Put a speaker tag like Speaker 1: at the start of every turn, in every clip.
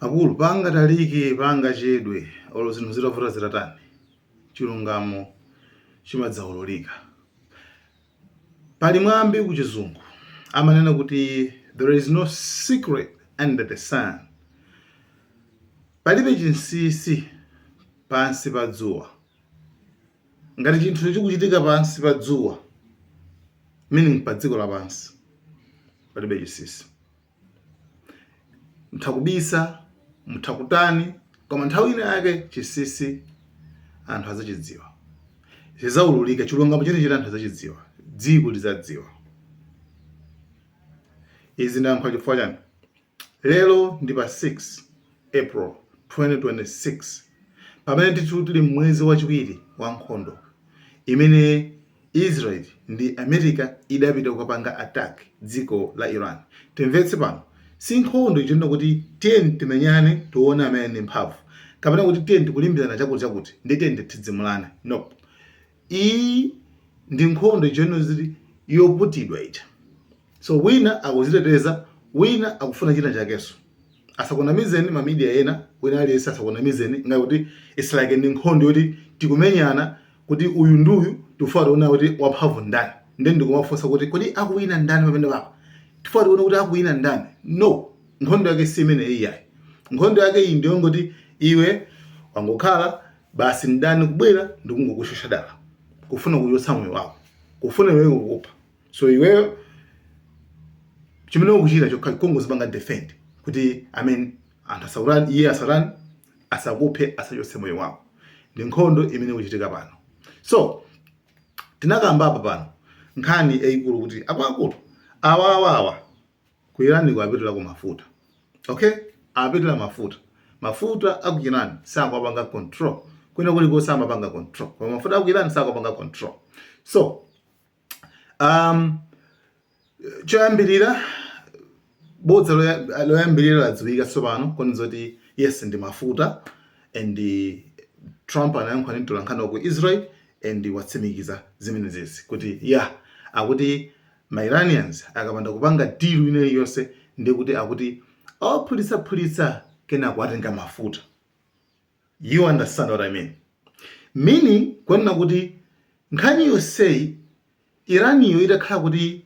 Speaker 1: Akulu panga talike panga chedwe olo zinthu zitavuta zitatani chilungamo chimadzaululika. Pali mwambi ku chizungu amanena kuti there is no secret under the sun. Palibe chinsinsi pansi pa dzuwa. Ngati chinthu chikuchitika pansi pa dzuwa, meaning pa dziko lapansi, palibe chinsinsi. Mtakubisa, mtakutani, koma nthawi ina yake chinsinsi anthu azachidziwa. Zizaululika chilungamo chenicheni anthu azachidziwa. Dziko lizadziwa. Izi ndayankhula chifukwa chani? Lero ndi pa 6 April 2026 pamene tili mwezi wachiwiri wa nkhondo imene Israel ndi America idapita kukapanga attack dziko la Iran. Timvetse pano, si nkhondo ichonena kuti tiyeni timenyane tione amene ndi mphamvu, kapena kuti tiyeni tikulimbirana chakuti ndi tiyeni tidzimulana. No. Iyi ndi nkhondo ichonena kuti yoputidwa ija. So wina akuziteteza, wina akufuna china chakeso. Asakunamizeni mamidia ena, wina aliyense asakunamizeni, ngati kuti it's like ndi nkhondo yoti tikumenyana kuti uyu nduyu tifuna tiona kuti wamphamvu ndani. Ndiye ndikumafunsa kuti kodi akuwina ndani pamene papa? Tifuna tiona kuti akuwina ndani. No, nkhondo yake si imene iyayi. Nkhondo yake iyi ndiyo ngoti iwe wangokhala basi ndani kubwera ndikungokushosha dala, kufuna kuyotsa moyo wako, kufuna iweyo kukupha. So iweyo chimene ukuchita chokha kungozipanga defend kuti anthu asaurani, iye asarani, asakuphe, asachotse moyo wako. Ndi nkhondo imene ikuchitika pano. So tinakamba apa pano nkhani yayikulu kuti akuluakulu awawawa ku Iran kuapitira ku mafuta. Okay? Apitira mafuta aku Iran sakuapanga control. Kwina kulikonse amapanga control. Koma mafuta aku Iran sakuapanga control. So choyambirira bodza loyambirira ladziwika tsopano koniza kuti yes ndi mafuta, and Trump anayankhula ndi mtolankhani ku Israel and watsimikiza zimenezi kuti akuti ma Iranians akapanda kupanga deal ine iliyonse ndi kuti akuti aphulitsa kena kuatenga mafuta. You understand what I mean? Meaning kwanena kuti nkhani yonse Iraniyo itakhala kuti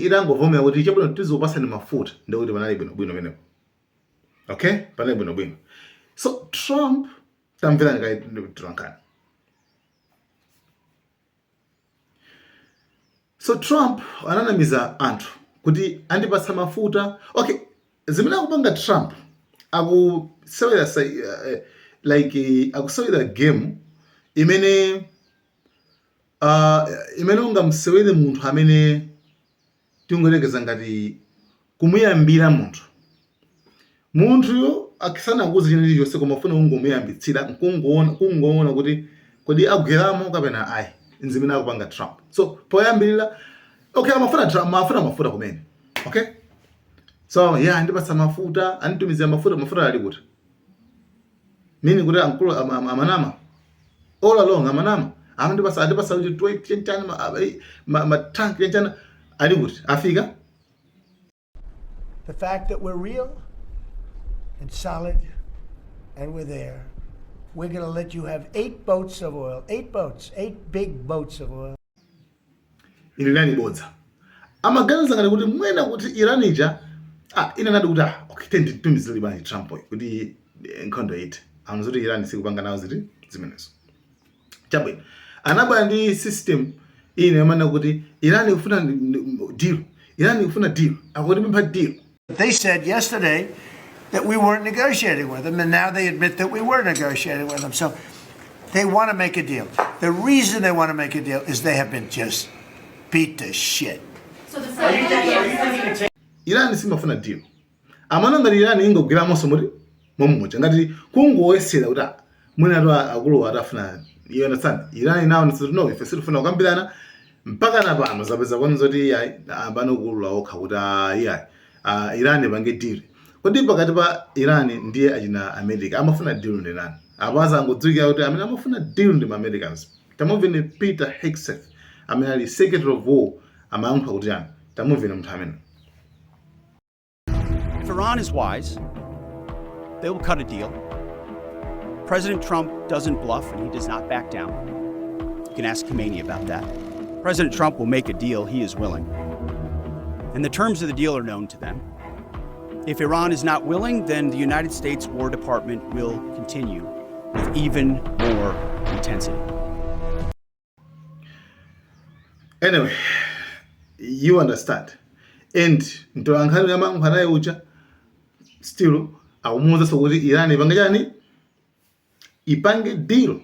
Speaker 1: itangovomera kuti chabwino tizopasani mafuta ndi kuti panali bwino pamenepo. Okay? Panali bwino. So Trump tamvera ndikatolankhani. So Trump ananamiza anthu kuti andipatsa mafuta. Okay, zimene akupanga Trump akusewera akusewera game imene ungamsewere munthu amene tingolekeza ngati kumuyambira munthuyo akisana kuuza chinthu chonse koma ufuna ungomuyambitsira kungoona kuti kodi agweramo kapena ayi. Nzimene akupanga Trump. So poyambirira okay, amafuna mafuta kumene. Okay? So andipatsa mafuta, anitumizira mafuta ali kuti. Meaning kuti amkulu amanama. All along amanama. Andipatsa kuti 20 ma tank chana ali kuti afika.
Speaker 2: The fact that we're real and solid and we're there. We're going to let you have 8 boats of oil. 8 boats. 8 big boats of oil.
Speaker 1: Ilani bodza. Amaganiza ngati kuti mwena kuti Iran ija inanadi kuti okay tenditumizira libani Trump kuti nkhondo ite. Amuzoti Iran sikupanga nawo ziti zimenezo. Chabwino. Anabwera ndi system ine yamana kuti Iran ikufuna deal. Iran ikufuna deal. Akuti mpha deal.
Speaker 2: They said yesterday that we weren't negotiating with them, and now they admit that we were negotiating with them. So they want to make a deal. The reason they want to make a deal is they have been just beat to shit.
Speaker 3: So the
Speaker 1: Iran simafuna deal. Amana ngati Iran ingogwira monso momuja ngati kungowesera kuti mwina akulu atafuna. You understand? Iran now no ife sifuna kukambirana mpaka napano zapeza kwanza kuti abano kulula okha kuti Iran ipange deal. Kodi pakati pa Iran ndiye achina America amafuna deal ndi nani? Abaza ngodzika kuti amene amafuna deal ndi Americans. Tamuveni Peter Hegseth amene ali Secretary of War amayankha kuti tamuveni munthu amene.
Speaker 4: If Iran is wise, they will cut a deal. President Trump doesn't bluff and he does not back down. You can ask Khamenei about that. President Trump will make a deal, he is willing. And the terms of the deal are known to them. If Iran is not willing, then the United States War Department will continue with even more intensity.
Speaker 1: Anyway, you understand. And ndo ankhani kama mphanaye ucha still awumuza sokuti Iran ipange ipange deal.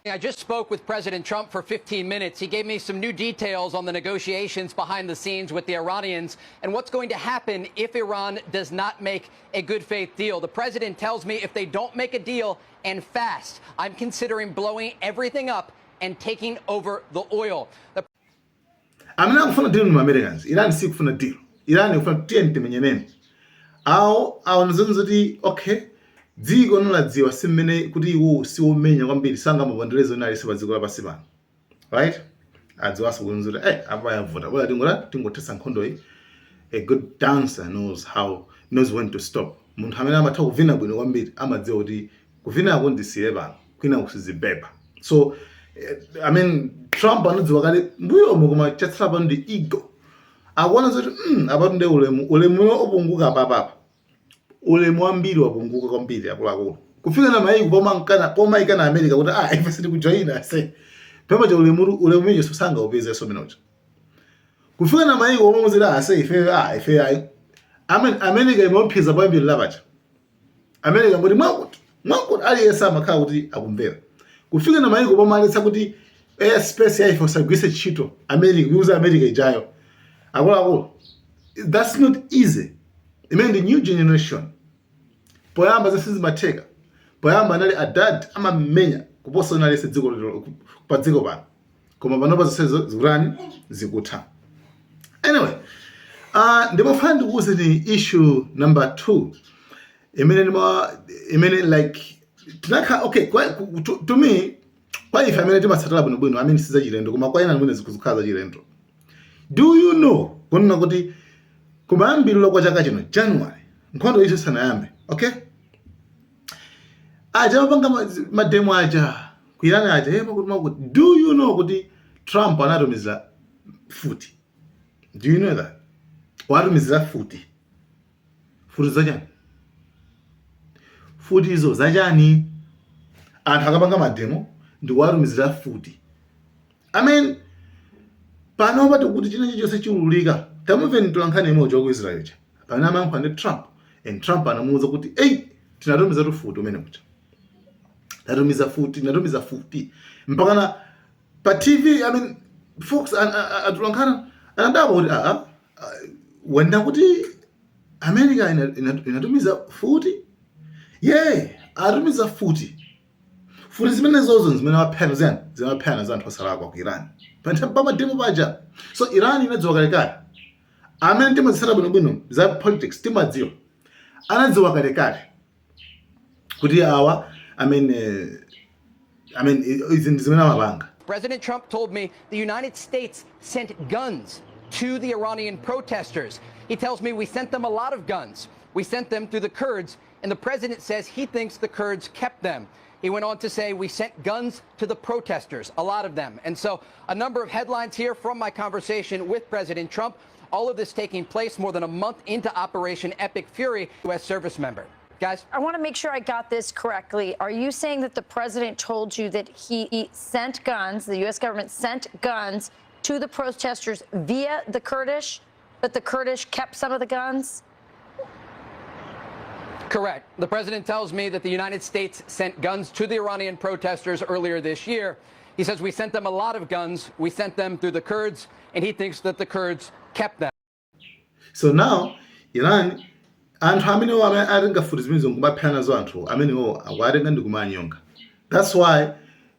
Speaker 5: I just spoke with President Trump for 15 minutes. He gave me some new details on the negotiations behind the scenes with the Iranians and what's going to happen if Iran does not make a good faith deal. The president tells me if they don't make a deal and fast, I'm considering blowing everything up and taking over the oil.
Speaker 1: I'm not going to deal with Americans. Iran is seeking a deal. Iran is going to deal with Yemen. Our nzunzuti okay. Dziko noladziwa simene kuti iwo siwomenya kwambiri sanga mabonderezo nali sebadziko lapasibana. Right? Adziwaso kunzuti apa yavuta. Bola tingotesa nkhondo iyi. A good dancer knows when to stop. Munthu amene amatha kuvina bwino kwambiri amadziwa kuti kuvina ako ndisiye bana. Kwina kusizibeba. So I mean Trump anodziwa kale mbuyomo koma chatsala pano ndi ego. Akuona zoti abantu ndi ulemu opunguka papa. Ulemu wambiri wapunguka kwambiri akuluakulu. Kufika na maiko poma ikana America kuti ife siti kujoina se. Pema cha ulemu mwenye susanga upeze so minocha. Kufika na maiko omuzira ase ife America imophiza pambiri labacha. America ngoti mwakuti ali yesa makha kuti akumvera. Kufika na maiko poma aletsa kuti airspace yaifo sagwise chito use America ijayo. Akuluakulu. That's not easy. I mean the new generation. Poyamba zesizi mateka. Poyamba nali adad ama menya kuposa nali sedziko padziko bana. Koma panopa zose zurani zikutha. Anyway, ndipo fandi kuze ni issue number 2. Imene like tinaka okay to me kwa ife amene timasatala bwino I mean siza chilendo koma kwa ina mwene zikuzukhaza chilendo. Do you know kunena kuti kumayambiriro kwa chaka chino January nkhondo iso sanayambe okay aja mapanga mademo aja kuirana aja kuti do you know kuti Trump anatumiza futi? Do you know that? Watumiza futi zachani? Futi izo zachani? Anthu akapanga mademo ndi watumiza futi. I mean pano pati kuti china chose chiululika tamuveni tulankhani imoja ku Israel cha pana mankho ndi Trump and Trump anamuuza kuti tinatumiza futi umene kucha natumiza futi mpaka na pa TV I mean folks atulankhana anadaba kuti wenda kuti America inatumiza futi atumiza futi zimene zozo zimene zimaphana za anthu osalakwa ku Iran pamademo paja. So Iran inadziwa kalekale amene timatsata bwinobwino za politics timadziwa anadziwa kalekale kuti awa I mean izi zimene amapanga.
Speaker 5: President Trump told me the United States sent guns to the Iranian protesters. He tells me we sent them a lot of guns. We sent them through the Kurds, and the president says he thinks the Kurds kept them. He went on to say we sent guns to the protesters, a lot of them. And so a number of headlines here from my conversation with President Trump, all of this taking place more than a month into Operation Epic Fury, U.S. service member. Guys?
Speaker 6: I want to make sure I got this correctly. Are you saying that the president told you that he sent guns, the U.S. government sent guns to the protesters via the Kurdish, but the Kurdish kept some of the guns?
Speaker 5: Correct. The president tells me that the United States sent guns to the Iranian protesters earlier this year. He says we sent them a lot of guns. We sent them through the Kurds, and he thinks that the Kurds kept them.
Speaker 1: So now, Iran, anthu amene atenga futi zimene kumaphana zo anthu amene awatenga ndi kumanyonga. That's why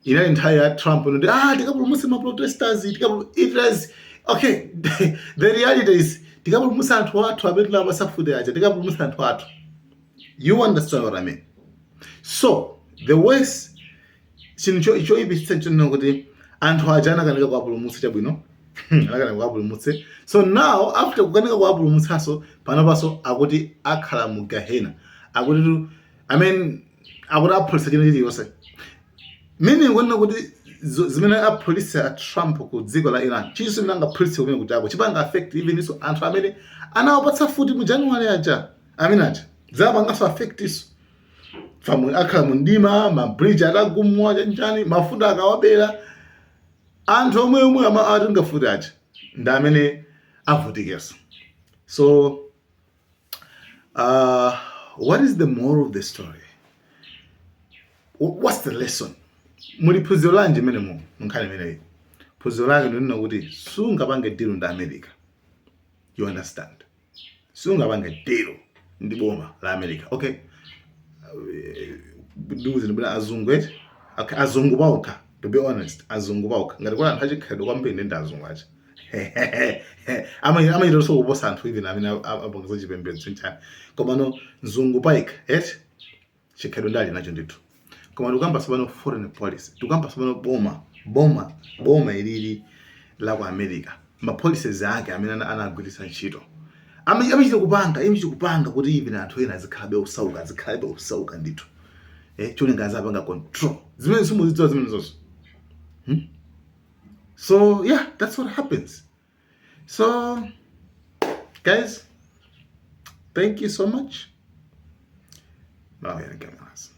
Speaker 1: inali nthawi ya Trump ndi tikapulumutsa ma protesters it is okay. The reality is tikapulumutsa anthu athu amene tinapasa futi aja tikapulumutsa anthu athu. You understand what I mean? So the West icho ibisitsa chino kuti anthu aja anakaneka kuwapulumutsa chabwino anakaneka kuwapulumutsa. So now after kukanika kuwapulumutsaso panopaso akuti akhala mu Gehenna akuti I mean akuti apolisa chino chiliyonse mene kuona kuti zimene apolisa a Trump ku dziko la Iran chinso mnanga polisi kumene kutako chipanga affect even iso anthu amene anawapatsa futi mu January aja aminaja zapangaso affect iso famwe akhala mu ndima mabridge atagumwa chanjani mafuta akawabera anthu omwe atinga futi aja ndi amene avutikenso. So what is the moral of the story? What's the lesson? Muli phunziro lanji menemo munkhani imeneyi. Phunziro lake ndinena kuti sungapange deal ndi America. You understand? Sungapange deal ndi boma la America. Okay? Duzi ndibula azungu eti. Okay, azungu bauka. To be honest, azungu bauka. Ngati kwa anthu achikhedo kwambiri ndi azungu achi. Ama so kuposa anthu even amene abongezo chipembedzo nchani. Koma no zungu paika eti chikhedo ndali nacho ndithu. Koma tukamba sabano foreign policy, tukamba sabano boma ilili la ku America, ma policies ake amene anagwiritsa ntchito amachita kupanga kuti even anthu ena azikhalabe osauka ndithu cholinga azapanga control zimene simuzidziwa zimene zonse. So yeah, that's what happens. So guys, thank you so much. Now here cameras.